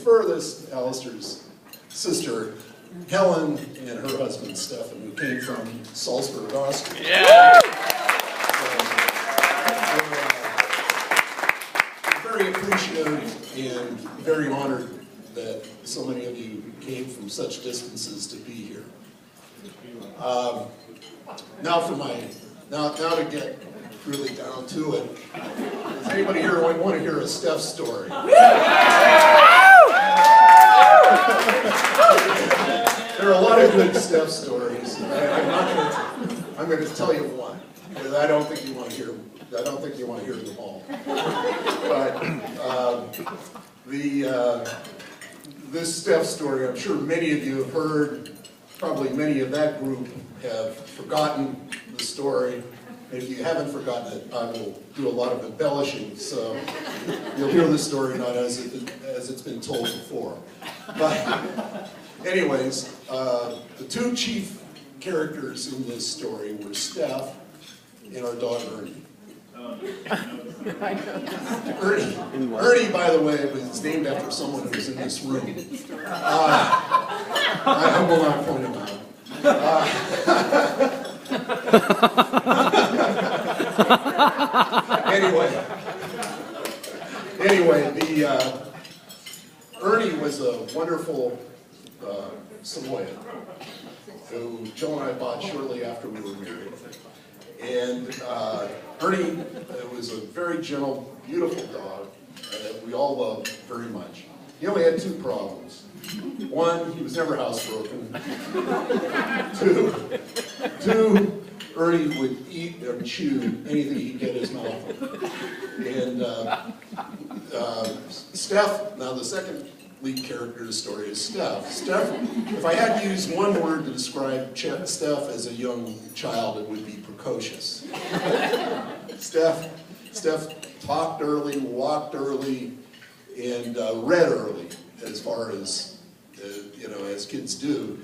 furthest, Alistair's sister, Helen, and her husband, Steph, who came from Salzburg, Austria. Yeah! We're very appreciative and very honored that so many of you came from such distances to be here. Now to get really down to it. Does anybody here want to hear a Steph story? There are a lot of good Steph stories. I'm going to tell you one, because I don't think you want to hear them all. But this Steph story, I'm sure many of you have heard. Probably many of that group have forgotten the story. And if you haven't forgotten it, I will do a lot of embellishing, so you'll hear the story not as it's been told before. But anyways, the two chief characters in this story were Steph and our dog Ernie. Ernie, by the way, was named after someone who was in this room. I will not point him out. Anyway, Ernie was a wonderful Samoyed who Jill and I bought shortly after we were married. And Ernie was a very gentle, beautiful dog that we all loved very much. He only had two problems. One, he was never housebroken. Two, Ernie would eat or chew anything he could get his mouth on. And Steph, now the second lead character of the story is Steph. Steph, if I had to use one word to describe Steph as a young child, it would be precocious. Steph talked early, walked early, and read early, as far as as kids do.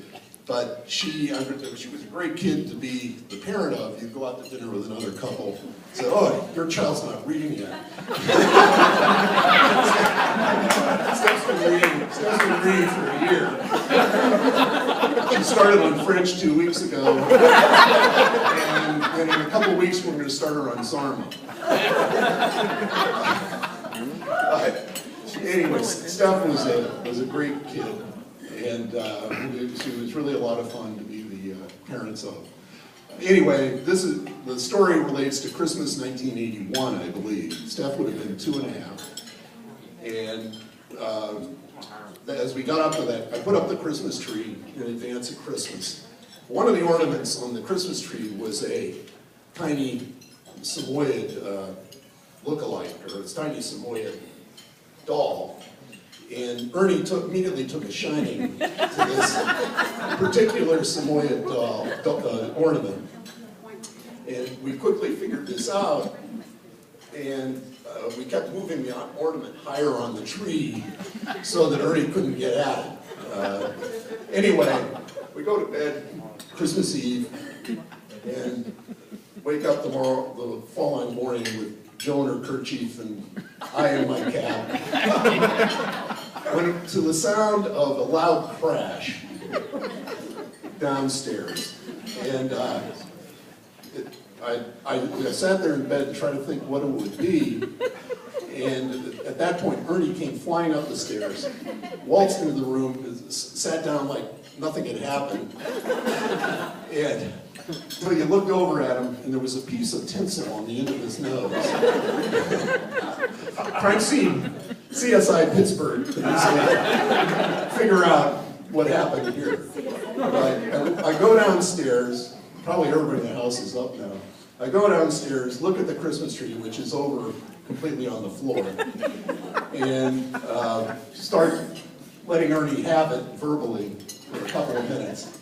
But she was a great kid to be the parent of. You'd go out to dinner with another couple, say, "Oh, your child's not reading yet." Steph's been reading for a year. She started on French 2 weeks ago, and in a couple weeks we're going to start her on Sarma. Anyway, Steph was a great kid, and she was really a lot of fun to be the parents of. Anyway, the story relates to Christmas 1981, I believe. Steph would have been 2.5, and as we got up to that, I put up the Christmas tree in advance of Christmas. One of the ornaments on the Christmas tree was a tiny Samoyed look-alike, or a tiny Samoyed doll, and Ernie immediately took a shining to this particular Samoyed ornament, and we quickly figured this out, and we kept moving the ornament higher on the tree so that Ernie couldn't get at it. Anyway, we go to bed Christmas Eve and wake up the following morning with Joe in her kerchief and I in my cap. When to the sound of a loud crash downstairs, and I sat there in bed and tried to think what it would be, and at that point Ernie came flying up the stairs, waltzed into the room, sat down like nothing had happened, and so you looked over at him and there was a piece of tinsel on the end of his nose. Crime scene, CSI Pittsburgh, figure out what happened here. I go downstairs, probably everybody in the house is up now. I go downstairs, look at the Christmas tree, which is over completely on the floor, and start letting Ernie have it verbally for a couple of minutes.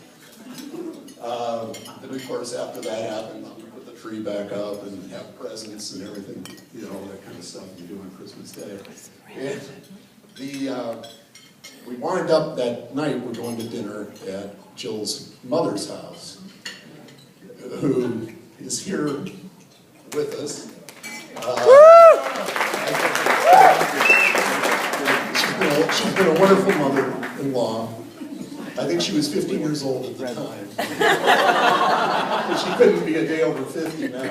Then of course after that happens, we put the tree back up and have presents and everything, all that kind of stuff you do on Christmas Day. And we wind up that night, we're going to dinner at Jill's mother's house, who is here with us. She's been a she's been a wonderful mother-in-law. I think she was 15 years old at the time. But she couldn't be a day over 50 now.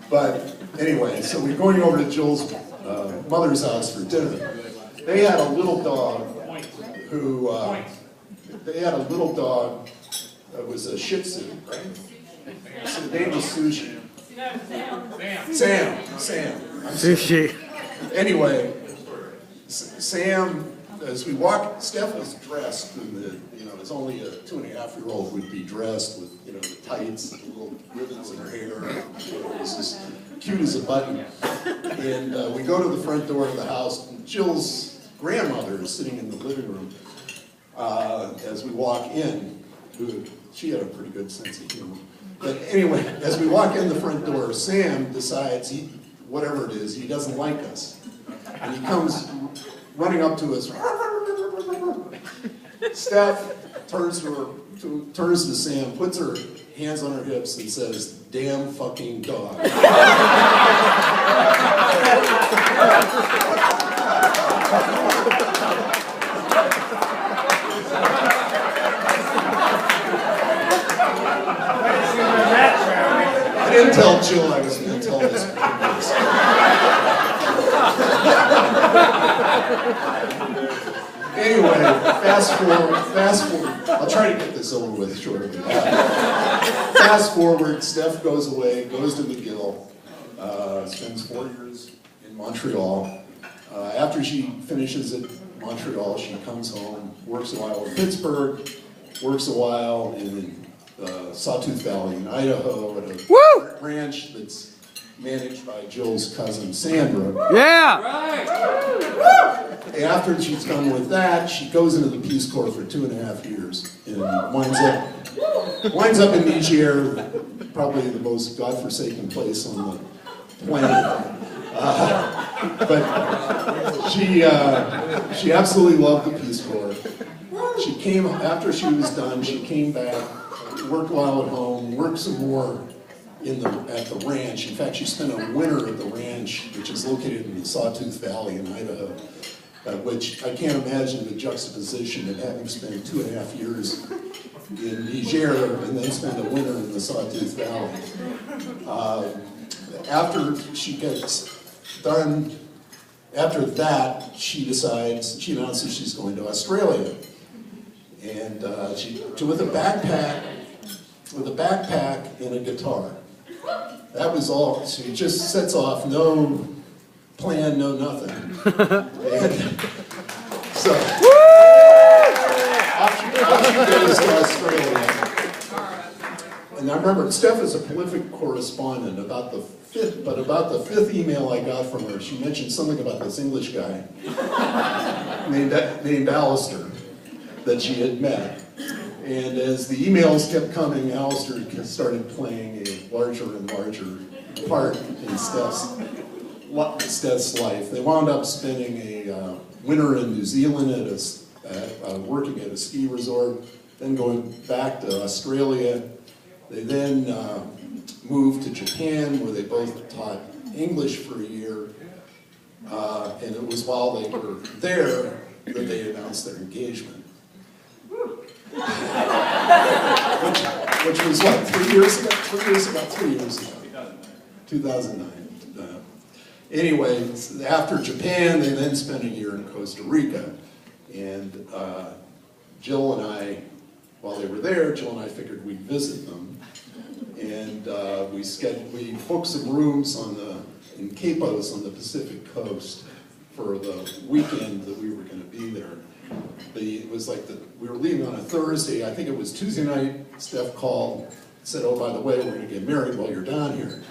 But anyway, so we're going over to Jill's mother's house for dinner. They had a little dog who, that was a Shih Tzu, right? So the name was Sushi. Sam. Sushi. Anyway, Sam, as we walk, Steph was dressed in the, it's only a 2.5-year-old would be dressed with, the tights, the little ribbons in her hair. It was just cute as a button. And we go to the front door of the house, and Jill's grandmother is sitting in the living room as we walk in. She had a pretty good sense of humor. But anyway, as we walk in the front door, Sam decides whatever it is, he doesn't like us. And he comes running up to us. Steph turns to Sam, puts her hands on her hips and says, "Damn fucking dog." I didn't tell Jill I was going to tell this. Anyway, fast forward. I'll try to get this over with shortly. Fast forward, Steph goes away, goes to McGill, spends 4 years in Montreal. After she finishes at Montreal, she comes home, works a while in Pittsburgh, works a while in Sawtooth Valley in Idaho at a ranch that's managed by Jill's cousin Sandra. Yeah! Right! After she's done with that, she goes into the Peace Corps for 2.5 years and winds up in Niger, probably the most godforsaken place on the planet. But she absolutely loved the Peace Corps. She came, after she was done, she came back, worked a while at home, worked some more at the ranch. In fact, she spent a winter at the ranch, which is located in the Sawtooth Valley in Idaho, which I can't imagine the juxtaposition of having spent 2.5 years in Niger and then spend a winter in the Sawtooth Valley. After she gets done, after that, she announces she's going to Australia. And with a backpack and a guitar. That was all. She just sets off, no plan, no nothing. And so, off she goes to Australia. And I remember, Steph is a prolific correspondent. About the fifth email I got from her, she mentioned something about this English guy named Alistair that she had met. And as the emails kept coming, Alistair started playing a larger and larger part in Steph's life. They wound up spending a winter in New Zealand working at a ski resort, then going back to Australia. They then moved to Japan, where they both taught English for a year. And it was while they were there that they announced their engagement. Which was what, 3 years ago? 3 years ago. 2009. Anyway, after Japan, they then spent a year in Costa Rica. And Jill and I, while they were there, Jill and I figured we'd visit them. And we booked some rooms in Capos on the Pacific Coast for the weekend that we were going to be there. It was like we were leaving on a Thursday. I think it was Tuesday night. Steph called, said, "Oh, by the way, we're going to get married while you're down here."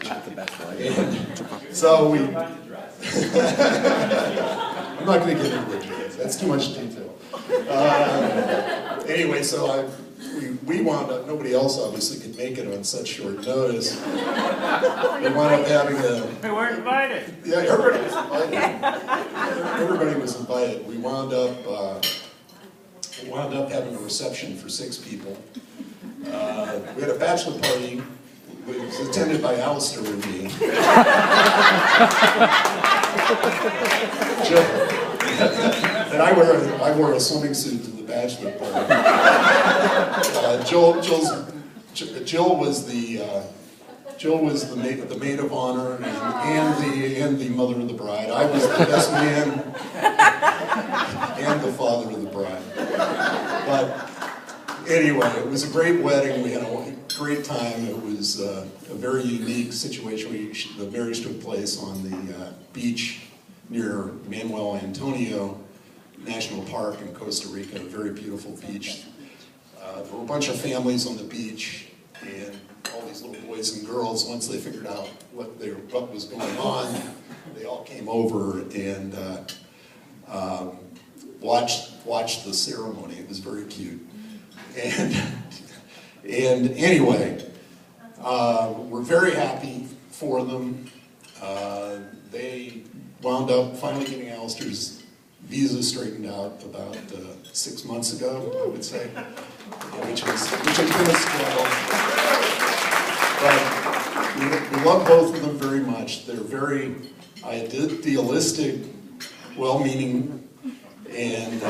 Not the best life. And so I'm not going to get into it. That's too much detail. Anyway, so we wound up. Nobody else obviously could make it on such short notice. We wound up having We weren't invited. Yeah, everybody was invited. Everybody was invited. We wound up having a reception for 6 people. We had a bachelor party was attended by Alistair and me. And I wore a swimming suit to the bachelor party. Jill was the maid of honor and the mother of the bride. I was the best man and the father of the bride. But anyway, it was a great wedding. We had a great time. It was a very unique situation. The marriage took place on the beach near Manuel Antonio National Park in Costa Rica, a very beautiful beach. There were a bunch of families on the beach, and all these little boys and girls, once they figured out what was going on, they all came over and watched the ceremony. It was very cute. And anyway, we're very happy for them. They wound up finally getting Alistair's visa straightened out about 6 months ago, I would say, which has been a struggle. But we love both of them very much. They're very idealistic, well-meaning, and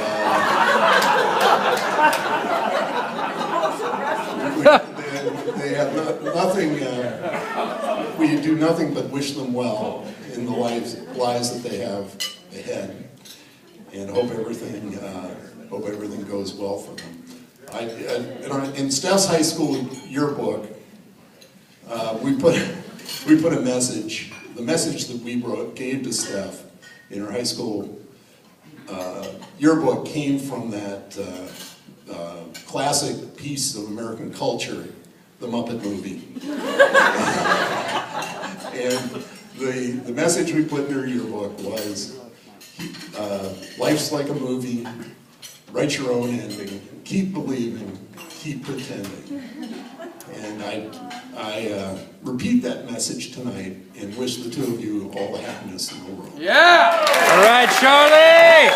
they have nothing. We do nothing but wish them well in the lives that they have ahead, and hope everything goes well for them. In Steph's high school yearbook, we put a message. The message that we gave to Steph in her high school yearbook came from that classic piece of American culture, The Muppet Movie. And the message we put in her yearbook was, life's like a movie, write your own ending, keep believing, keep pretending. And I repeat that message tonight and wish the two of you all the happiness in the world. Yeah! All right, Charlie!